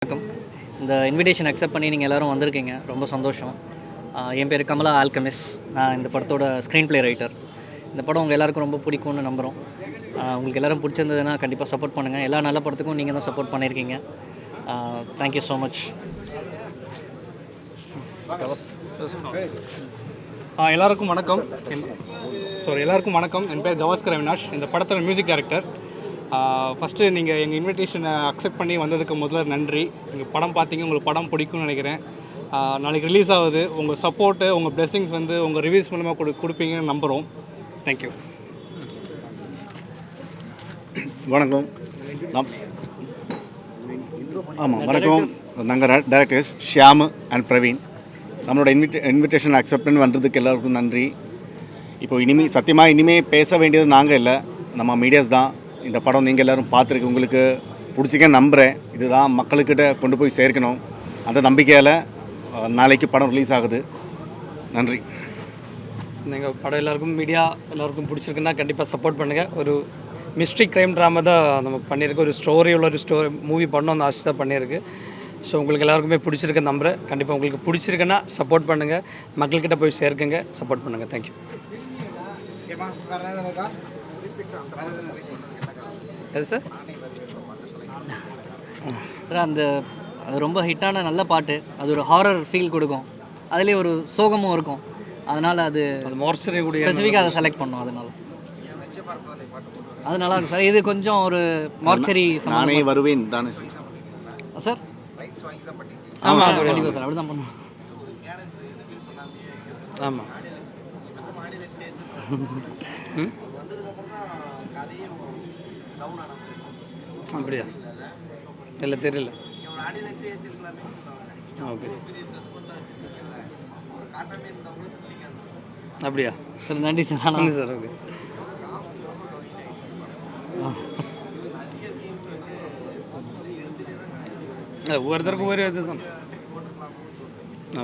வணக்கம். இந்த invitation accept பண்ணி நீங்கள் எல்லோரும் வந்திருக்கீங்க, ரொம்ப சந்தோஷம். என் பேர் கமலா ஆல்கமிஸ். நான் இந்த படத்தோட ஸ்க்ரீன் ப்ளே ரைட்டர். இந்த படம் உங்கள் எல்லாருக்கும் ரொம்ப பிடிக்கும்னு நம்புகிறோம். உங்களுக்கு எல்லோரும் பிடிச்சிருந்ததுன்னா கண்டிப்பாக சப்போர்ட் பண்ணுங்கள். எல்லா நல்ல படத்துக்கும் நீங்கள் தான் சப்போர்ட் பண்ணியிருக்கீங்க. Thank you so much. எல்லாருக்கும் வணக்கம். என் பேர் கவாஸ்கர் அவினாஷ், இந்த படத்தோட மியூசிக் டைரக்டர். ஃபஸ்ட்டு நீங்கள் எங்கள் இன்விடேஷனை அக்செப்ட் பண்ணி வந்ததுக்கு முதல்ல நன்றி. நீங்கள் படம் பார்த்தீங்க, உங்களுக்கு படம் பிடிக்கும்னு நினைக்கிறேன். நாளைக்கு ரிலீஸ் ஆகுது. உங்கள் சப்போர்ட்டு, உங்கள் பிளெஸிங்ஸ் உங்கள் ரிவ்யூஸ் மூலமாக கொடுப்பீங்கன்னு நம்புகிறோம். தேங்க்யூ. வணக்கம். வணக்கம். நாங்கள் டைரக்டர்ஸ் ஷியாம் அண்ட் பிரவீன். நம்மளோட இன்விடேஷன் அக்செப்ட் பண்ணி வந்ததுக்கு எல்லாருக்கும் நன்றி. இப்போ சத்தியமாக இனிமேல் பேச வேண்டியது நாங்கள் இல்லை, நம்ம மீடியாஸ் தான். இந்த படம் நீங்கள் எல்லோரும் பார்த்துருக்கு, உங்களுக்கு பிடிச்சிக்கன்னு நம்புகிறேன். இதுதான் மக்கள்கிட்ட கொண்டு போய் சேர்க்கணும். அந்த நம்பிக்கையால் நாளைக்கு படம் ரிலீஸ் ஆகுது. நன்றி. நீங்கள் படம் எல்லாருக்கும் எல்லாருக்கும் பிடிச்சிருக்குன்னா கண்டிப்பாக சப்போர்ட் பண்ணுங்கள். ஒரு மிஸ்ட்ரி க்ரைம் ட்ராமா தான் நம்ம பண்ணியிருக்கு. ஒரு ஸ்டோரி மூவி பண்ணணும்னு ஆசை தான் பண்ணியிருக்கு. ஸோ உங்களுக்கு எல்லாருக்குமே பிடிச்சிருக்க நம்புகிறேன். கண்டிப்பாக உங்களுக்கு பிடிச்சிருக்குன்னா சப்போர்ட் பண்ணுங்கள், மக்கள்கிட்ட போய் சேர்க்குங்க, சப்போர்ட் பண்ணுங்கள். தேங்க்யூ. எது சார்? அது ரொம்ப ஹிட்டான நல்ல பாட்டு. அது ஒரு ஹாரர் ஃபீல் கொடுக்கும், அதுலேயே ஒரு சோகமும் இருக்கும். அதனால் அது மார்ச்சரி கூட ஸ்பெசிஃபிக்காக அதை செலக்ட் பண்ணோம். அது நல்லா இருக்கும் சார். இது கொஞ்சம் ஒரு மார்ச்சரி. நானே வருவேன் தானே சார்? ஆமாம் கண்டிப்பாக சார், அப்படி தான் பண்ணுவோம். ஆமாம். அப்படியா? இல்லை, தெரியல. ஓகே, அப்படியா சார்? நன்றி சார். நன்றி சார். ஓகே. ஒவ்வொருத்தருக்கும் ஒரே இது தான்.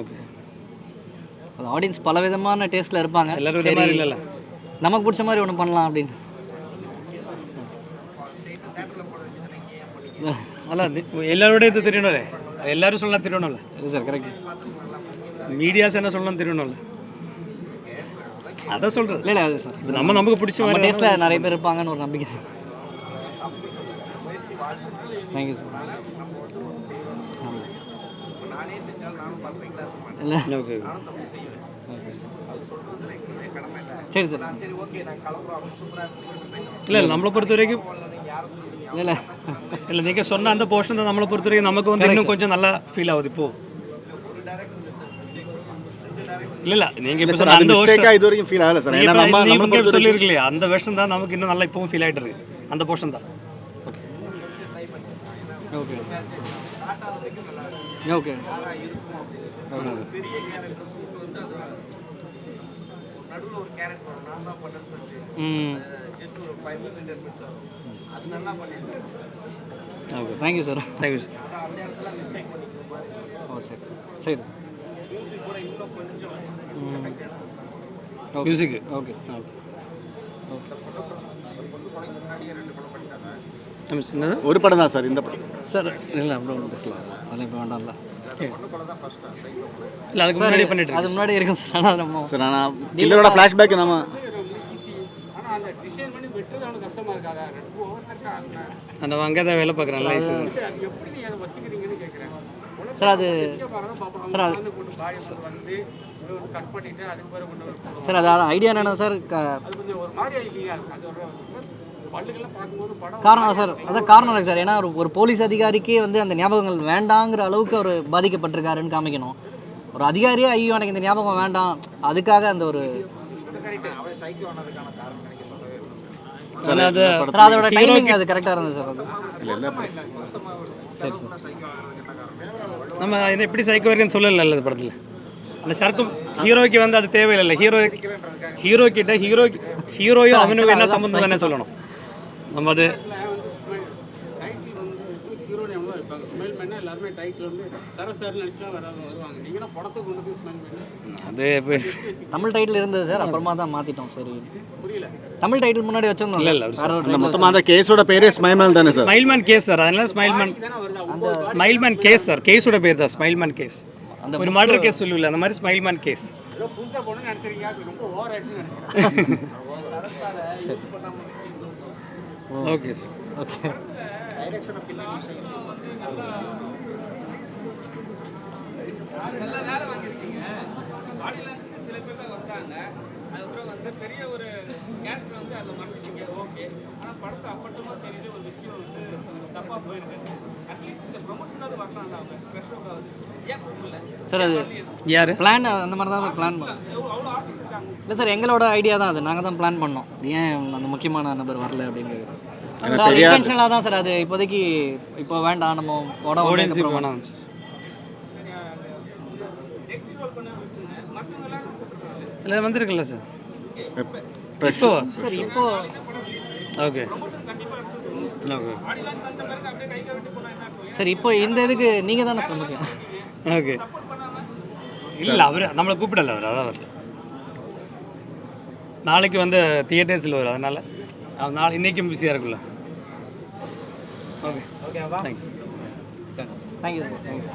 ஓகே. அது ஆடியன்ஸ் பல விதமான டேஸ்ட்டில் இருப்பாங்க. எல்லோரும் இல்லைல்ல, நமக்கு பிடிச்ச மாதிரி ஒன்று பண்ணலாம் அப்படின்னு. அல்ல, எல்லாரோட இது தெரியணும்ல, எல்லாரும் சொல்லலாம் தெரியணும்ல. இது சார் கரெக்ட். மீடியாஸ் என்ன சொல்லலாம் தெரியணும்ல, அதான் சொல்கிறது. இல்லை அது சார், நமக்கு பிடிச்ச மாதிரி டேஸ்ட்டில் நிறைய பேர் இருப்பாங்கன்னு ஒரு நம்பிக்கை. Thank you sir. இல்லை ஓகே, சரி சார். இல்லை, நம்மளை பொறுத்த வரைக்கும் இல்லை இல்லை, நீங்கள் சொன்ன அந்த போர்ஷன் தான் நம்மளை பொறுத்த வரைக்கும் நமக்கு இன்னும் கொஞ்சம் நல்லா ஃபீல் ஆகுது இப்போது. இல்லை, நீங்கள் இப்போ சொன்ன அந்த இது வரைக்கும் ஃபீல் ஆகலை சார். நம்ம சொல்லியிருக்கலையா, அந்த வெர்ஷன் தான் நமக்கு இன்னும் நல்லா இப்போவும் ஃபீல் ஆகிட்டு இருக்கு. அந்த போர்ஷன் தான். Okay okay. Okay, thank you sir. Thank you sir. Oh சரி சரி. மியூசிக்கு ஓகே சின்னது ஒரு படம் தான் சார், இந்த படம் சார். இல்லை அப்படி ஒன்றும் பேசலாம், அதெல்லாம் இப்போ வேண்டாம்ல. இல்லை, அதுக்கு முன்னாடி பண்ணிட்டு அது முன்னாடி இருக்கும் சார். ஆனால் நம்ம சார் ஆனால் கில்லரோட ஃப்ளாஷ்பேக் நம்ம அந்த அங்கே தான் வேலை பார்க்குறேன் சார். அது சார் அது ஐடியா என்னென்ன சார்? காரணம் சார், அதான் காரணம் இருக்குது சார். ஏன்னா ஒரு போலீஸ் அதிகாரிக்கே அந்த ஞாபகங்கள் வேண்டாங்கிற அளவுக்கு அவர் பாதிக்கப்பட்டிருக்காருன்னு காமிக்கணும். ஒரு அதிகாரியே ஐயோ எனக்கு இந்த ஞாபகம் வேண்டாம், அதுக்காக அந்த ஒரு அதோட டைமிங் அது கரெக்டாக இருந்தது சார். அது சரி சார். நம்ம எப்படி சைக்கோ இருக்குன்னு சொல்லலை அந்த படத்தில். அந்த சர்க்கும் ஹீரோய்க்கு அது தேவையில்லை. ஹீரோ கிட்ட ஹீரோயும் அவனுக்கு என்ன சம்மந்தம் தானே சொல்லணும். நம்ம அது எல்லாருமே டைட்டில் வந்து தர சார் நினச்சா வருவாங்க. நீங்களும் படத்தை கொண்டு போய் ஸ்மெல் பண்ணி அது தமிழ் டைட்டில் இருந்தது சார், அப்புறமா தான் மாற்றிட்டோம். சரி, புரியல. தமிழ் டைட்டில் முன்னாடி வச்சிருந்தோம். இல்லை இல்லை வேற ஒரு அந்த மொத்தமாக அந்த கேஸோட பேரே ஸ்மைல் தானே சார்? ஸ்மைல்மேன் கேஸ் சார், அதனால ஸ்மைல்மேன் கேஸ் சார், கேஸோட பேர் தான் ஸ்மைல்மேன் கேஸ். அந்த ஒரு மர்டர் கேஸ் சொல்லுவில்ல, அந்த மாதிரி ஸ்மைல்மேன் கேஸ். ஏதோ புதுசாக போகணும்னு நினச்சிருக்கீங்க, அது ரொம்ப ஓவர் ஆயிடுச்சுன்னு நினைக்கிறேன். தர சாரை யூஸ் பண்ணாமல் ஓகே சார். ஓகே. டைரக்ஷனை பின்னாடி சார் அது யார் பிளான் அந்த மாதிரி தான் சார் பிளான் பண்ணோம். இல்லை சார், எங்களோட ஐடியா தான் அது, நாங்கள் தான் பிளான் பண்ணோம். ஏன் அந்த முக்கியமான நபர் வரல அப்படிங்கிறது இன்டென்ஷனலாக தான் சார். அது இப்போதைக்கு இப்போ வேண்டாம், நம்ம படம் ஆடியன்ஸ் வேணாம். இல்லை வந்துருக்குல்ல சார் இப்போ சார். இப்போ ஓகே ஓகே சார், இப்போ இந்த இதுக்கு நீங்கள் தானே சார் முக்கியம். ஓகே. இல்லை அவர் நம்மளை கூப்பிடல, அவர் அதான் வரல. நாளைக்கு வந்து தியேட்டர்ஸில் வரும், அதனால் நாளை இன்றைக்கும் பிஸியாக இருக்குல்ல. ஓகே ஓகேவா? தேங்க்யூ. Thank you sir. தேங்க்யூ.